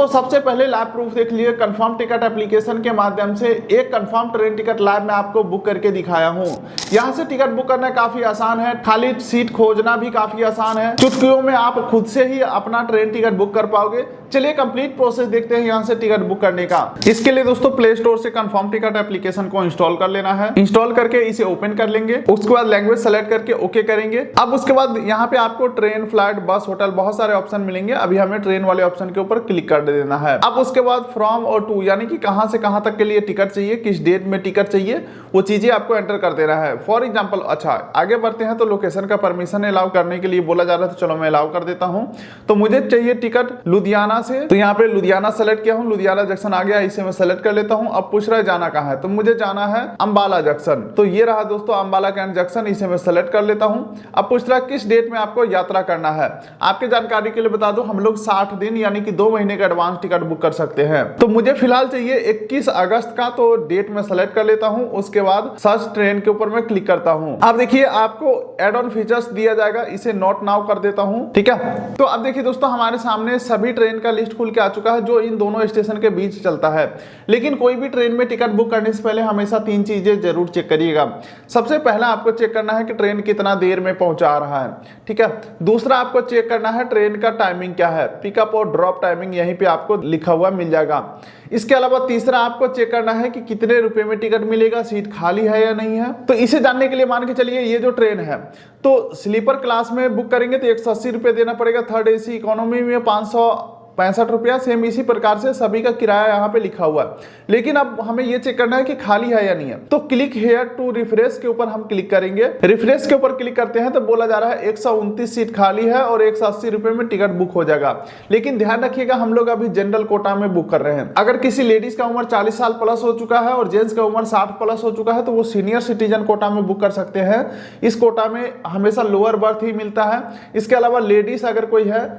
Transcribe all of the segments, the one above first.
दोस्तों सबसे पहले लाइव प्रूफ देख लिए, कंफर्म टिकट एप्लीकेशन के माध्यम से एक कंफर्म ट्रेन टिकट लाइव में आपको बुक करके दिखाया हूँ। यहाँ से टिकट बुक करना काफी आसान है, खाली सीट खोजना भी काफी आसान है। चुटकियों में आप खुद से ही अपना ट्रेन टिकट बुक कर पाओगे। चलिए कंप्लीट प्रोसेस देखते हैं यहाँ से टिकट बुक करने का। इसके लिए दोस्तों प्ले स्टोर से कंफर्म टिकट एप्लीकेशन को इंस्टॉल कर लेना है। इंस्टॉल करके इसे ओपन कर लेंगे, उसके बाद लैंग्वेज सेलेक्ट करके ओके करेंगे। अब उसके बाद यहाँ पे आपको ट्रेन, फ्लाइट, बस, होटल बहुत सारे ऑप्शन मिलेंगे। अभी हमें ट्रेन वाले ऑप्शन के ऊपर क्लिक कर देना है। अब उसके बाद फ्रॉम और टू यानी कि कहां से कहां तक के लिए टिकट चाहिए, किस डेट में टिकट चाहिए, वो चीजें आपको एंटर कर देना है। फॉर एग्जांपल, अच्छा आगे बढ़ते हैं तो लोकेशन का परमिशन अलाउ करने के लिए बोला जा रहा है, तो चलो मैं अलाउ कर देता हूं। तो मुझे चाहिए टिकट लुधियाना से, तो यहाँ पे लुधियाना सेलेक्ट किया हूं, लुधियाना जंक्शन आ गया, इसे मैं सेलेक्ट कर लेता हूं। अब पूछ रहा है जाना कहां है, तो मुझे जाना है अंबाला जंक्शन। तो ये रहा दोस्तों अंबाला कैंट जंक्शन, इसे मैं सेलेक्ट कर लेता हूं। अब पूछ रहा है किस डेट में आपको यात्रा करना है। आपके जानकारी के लिए बता दूं, हम लोग 60 दिन यानी कि 2 महीने का एडवांस टिकट बुक कर सकते हैं। तो मुझे फिलहाल चाहिए 21 अगस्त का, तो डेट में सेलेक्ट कर लेता हूं। उसके बाद सर्च ट्रेन के ऊपर मैं क्लिक करता हूं। अब देखिए आपको एड ऑन फीचर्स दिया जाएगा, इसे नोट नाउ कर देता हूं। ठीक है, तो अब देखिए दोस्तों हमारे सामने सभी ट्रेन का लिस्ट खुल के आ चुका है जो इन दोनों स्टेशन के बीच चलता है। लेकिन कोई भी ट्रेन में टिकट बुक करने से पहले हमेशा 3 चीजें जरूर चेक करिएगा। सबसे पहला आपको चेक करना है कि ट्रेन कितना देर में पहुंचा रहा है। ठीक है, दूसरा आपको चेक करना है ट्रेन का टाइमिंग क्या है, पिकअप और ड्रॉप टाइमिंग यहीं पे आपको लिखा हुआ मिल जाएगा। इसके अलावा तीसरा आपको चेक करना है कि कितने रुपए में टिकट मिलेगा, सीट खाली है या नहीं है। तो इसे जानने के लिए मान के चलिए ये जो ट्रेन है, तो स्लीपर क्लास में बुक करेंगे तो 180 रुपये देना पड़ेगा, थर्ड एसी इकोनॉमी में 565 रुपया, सेम इसी प्रकार से सभी का किराया यहाँ पे लिखा हुआ है। लेकिन अब हमें ये चेक करना है कि खाली है या नहीं है। तो क्लिक हेयर टू रिफ्रेश के ऊपर हम क्लिक करेंगे। रिफ्रेश के ऊपर क्लिक करते हैं तो बोला जा रहा है 129 सीट खाली है और 180 रुपए में टिकट बुक हो जाएगा। लेकिन ध्यान रखिएगा हम लोग अभी जनरल कोटा में बुक कर रहे हैं। अगर किसी लेडीज का उम्र 40 साल प्लस हो चुका है और जेंट्स का उम्र 60 प्लस हो चुका है तो वो सीनियर सिटीजन कोटा में बुक कर सकते हैं। इस कोटा में हमेशा लोअर बर्थ ही मिलता है। इसके अलावा लेडीज अगर कोई है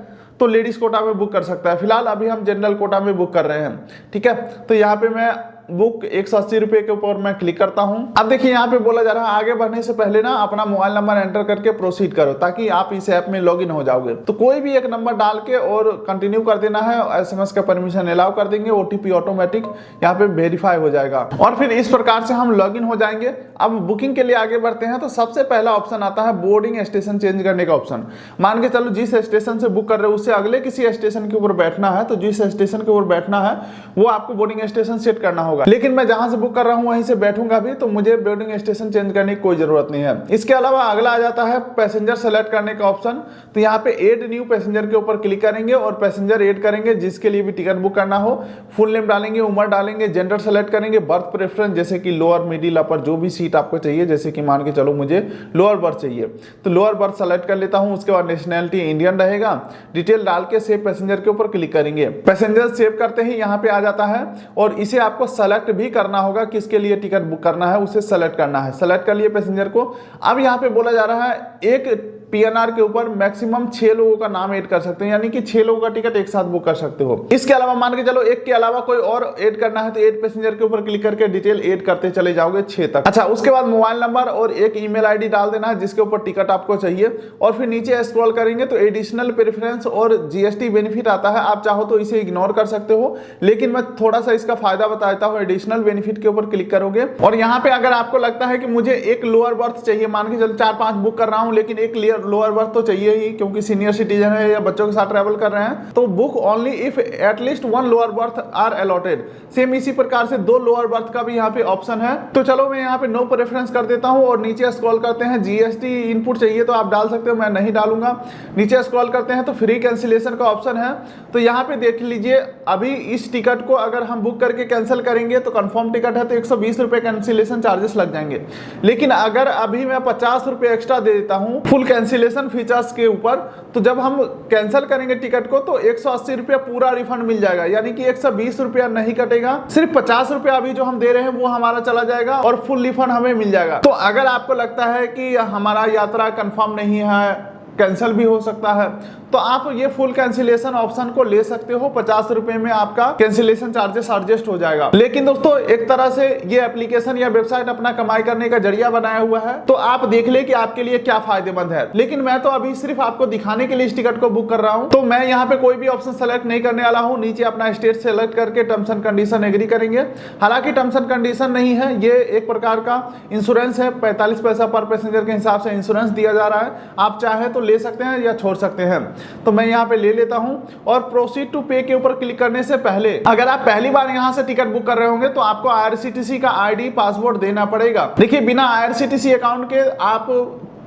तो लेडीज कोटा में बुक कर सकता है। फिलहाल अभी हम जनरल कोटा में बुक कर रहे हैं। ठीक है, तो यहाँ पे मैं बुक 180 रुपए के ऊपर मैं क्लिक करता हूं। अब देखिए यहाँ पे बोला जा रहा है आगे बढ़ने से पहले ना अपना मोबाइल नंबर एंटर करके प्रोसीड करो ताकि आप इस ऐप में लॉगिन हो जाओगे। तो कोई भी एक नंबर डाल के और कंटिन्यू कर देना है। SMS का परमिशन अलाउ कर देंगे, OTP ऑटोमेटिक यहाँ पे वेरीफाई हो जाएगा और फिर इस प्रकार से हम लॉगिन हो जाएंगे। अब बुकिंग के लिए आगे बढ़ते हैं तो सबसे पहला ऑप्शन आता है बोर्डिंग स्टेशन चेंज करने का ऑप्शन। मान के चलो जिस स्टेशन से बुक कर रहे हो उससे अगले किसी स्टेशन के ऊपर बैठना है, तो जिस स्टेशन के ऊपर बैठना है वो आपको बोर्डिंग स्टेशन सेट करना होगा। लेकिन मैं जहां से बुक कर रहा हूं वहीं से बैठूंगा भी, तो मुझे बोर्डिंग स्टेशन चेंज करने की कोई जरूरत नहीं है। इसके अलावा अगला आ जाता है पैसेंजर सेलेक्ट करने का ऑप्शन। तो यहाँ पे ऐड न्यू पैसेंजर के ऊपर क्लिक करेंगे और पैसेंजर ऐड करेंगे जिसके लिए भी टिकट बुक करना हो। फुल नेम डालेंगे, उम्र डालेंगे, जेंडर सेलेक्ट करेंगे, बर्थ प्रेफरेंस जैसे कि लोअर, मिडिल, अपर जो भी सीट आपको चाहिए। जैसे कि मान के चलो मुझे लोअर बर्थ चाहिए तो लोअर बर्थ सेलेक्ट कर लेता हूं। उसके बाद नेशनैलिटी इंडियन रहेगा। डिटेल डाल के सेव पैसेंजर के ऊपर क्लिक करेंगे। पैसेंजर सेव करते ही यहाँ पे आ जाता है और इसे आपको सेलेक्ट भी करना होगा किसके लिए टिकट बुक करना है, उसे सेलेक्ट करना है। सेलेक्ट कर लिए पैसेंजर को। अब यहाँ पे बोला जा रहा है एक PNR के ऊपर मैक्सिमम 6 लोगों का नाम ऐड कर सकते हैं, यानी कि 6 लोगों का टिकट एक साथ बुक कर सकते हो। इसके अलावा मान के चलो एक के अलावा कोई और ऐड करना है तो ऐड पैसेंजर के ऊपर क्लिक करके डिटेल ऐड करते चले जाओगे 6 तक। अच्छा, उसके बाद मोबाइल नंबर और एक ईमेल ID डाल देना है जिसके ऊपर टिकट आपको चाहिए और फिर नीचे स्क्रॉल करेंगे तो एडिशनल प्रेफरेंस और GST बेनिफिट आता है। आप चाहो तो इसे इग्नोर कर सकते हो, लेकिन मैं थोड़ा सा इसका फायदा बताता हूँ। एडिशनल बेनिफिट के ऊपर क्लिक करोगे और यहाँ पे अगर आपको लगता है कि मुझे एक लोअर बर्थ चाहिए, मान के चलो 4-5 बुक कर रहा हूँ लेकिन एक लोअर बर्थ तो चाहिए ही क्योंकि सीनियर सिटीजन है या बच्चों के साथ ट्रैवल कर रहे हैं, तो book only if at least 1 lower berth are allotted. Same इसी प्रकार से 2 लोअर बर्थ का भी यहाँ पे ऑप्शन है। तो चलो मैं यहाँ पे नो प्रेफरेंस कर देता हूँ और नीचे स्क्रॉल करते हैं। GST इनपुट चाहिए तो आप डाल सकते हो, मैं नहीं डालूंगा। नीचे स्क्रॉल करते हैं तो फ्री कैंसिलेशन का ऑप्शन है। तो यहाँ पे देख लीजिए अभी इस टिकट को अगर हम बुक करके कैंसिल करेंगे तो कंफर्म टिकट है तो 120 रुपए कैंसिलेशन चार्जेस लग जाएंगे। लेकिन अगर अभी मैं 50 रुपए एक्स्ट्रा दे देता हूँ फुल कैंसिलेशन फीचर्स के ऊपर, तो जब हम कैंसिल करेंगे टिकट को तो 180 रुपया पूरा रिफंड मिल जाएगा, यानी कि 120 रुपया नहीं कटेगा। सिर्फ 50 रुपया अभी जो हम दे रहे हैं वो हमारा चला जाएगा और फुल रिफंड हमें मिल जाएगा। तो अगर आपको लगता है कि हमारा यात्रा कंफर्म नहीं है, कैंसिल भी हो सकता है। तो आप ये फुल कैंसिलेशन ऑप्शन को ले सकते हो, 50 रुपए में आपका कैंसिलेशन चार्जेस एडजस्ट हो जाएगा। लेकिन दोस्तों एक तरह से ये एप्लीकेशन या वेबसाइट अपना कमाई करने का जरिया बनाया हुआ है, तो आप देख ले कि आपके लिए क्या फायदेमंद है। लेकिन मैं तो अभी सिर्फ आपको दिखाने के लिए इस टिकट को बुक कर रहा हूं, तो मैं यहाँ पे कोई भी ऑप्शन सेलेक्ट नहीं करने वाला हूँ। नीचे अपना स्टेट सेलेक्ट करके टर्म्स एंड कंडीशन एग्री करेंगे। हालांकि टर्म्स एंड कंडीशन नहीं है, ये एक प्रकार का इंश्योरेंस है, 45 पैसा पर पैसेंजर के हिसाब से इंश्योरेंस दिया जा रहा है। आप चाहे तो ले सकते हैं या छोड़ सकते हैं। तो मैं यहाँ पे ले लेता हूं और प्रोसीड टू पे के ऊपर क्लिक करने से पहले, अगर आप पहली बार यहां से टिकट बुक कर रहे होंगे तो आपको आईआरसीटीसी का आईडी पासवर्ड देना पड़ेगा। देखिए बिना आईआरसीटीसी अकाउंट के आप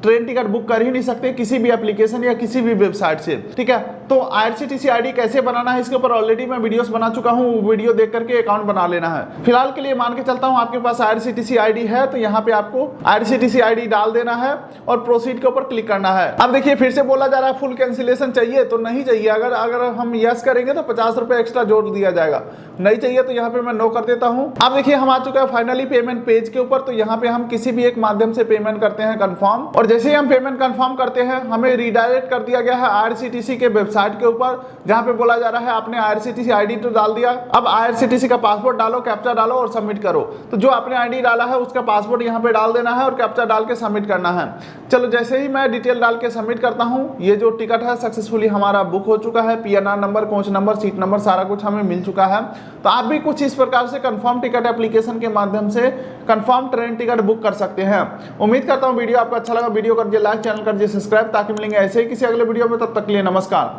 ट्रेन टिकट बुक कर ही नहीं सकते किसी भी एप्लीकेशन या किसी भी वेबसाइट से, ठीक है। तो आईआरसीटीसी आईडी कैसे बनाना है इसके ऊपर ऑलरेडी मैं वीडियोस बना चुका हूं, वीडियो देख करके अकाउंट बना लेना है। फिलहाल के लिए मान के चलता हूं आपके पास आईआरसीटीसी आईडी है, तो यहाँ पे आपको आईआरसीटीसी आईडी डाल देना है और प्रोसीड के ऊपर क्लिक करना है। अब देखिए फिर से बोला जा रहा है फुल कैंसिलेशन चाहिए, तो नहीं चाहिए। अगर हम यस करेंगे तो 50 रुपए एक्स्ट्रा जोड़ दिया जाएगा। नहीं चाहिए तो यहाँ पे मैं नो कर देता हूँ। अब देखिए हम आ चुका है फाइनली पेमेंट पेज के ऊपर, तो यहाँ पे हम किसी भी एक माध्यम से पेमेंट करते हैं कंफर्म, और जैसे ही हम पेमेंट कंफर्म करते हैं हमें रिडायरेक्ट कर दिया गया है आईआरसीटीसी के वेबसाइट के ऊपर, जहां पे बोला जा रहा है आपने आईआरसीटीसी आईडी तो डाल दिया, अब आईआरसीटीसी का पासवर्ड डालो, कैप्चा डालो और सबमिट करो। तो जो आपने आईडी डाला है उसका पासवर्ड यहाँ पे डाल देना है और कैप्चा डाल के सबमिट करना है। चलो जैसे ही मैं डिटेल डाल के सबमिट करता हूँ, ये जो टिकट है सक्सेसफुली हमारा बुक हो चुका है। PNR number, coach number, seat number सारा कुछ हमें मिल चुका है। तो आप भी कुछ इस प्रकार से कंफर्म टिकट एप्लीकेशन के माध्यम से कंफर्म ट्रेन टिकट बुक कर सकते हैं। उम्मीद करता हूँ वीडियो आपको अच्छा लगा। वीडियो कर दिए लाइक, चैनल कर दिए सब्सक्राइब, ताकि मिलेंगे ऐसे ही किसी अगले वीडियो में। तब तक के लिए नमस्कार।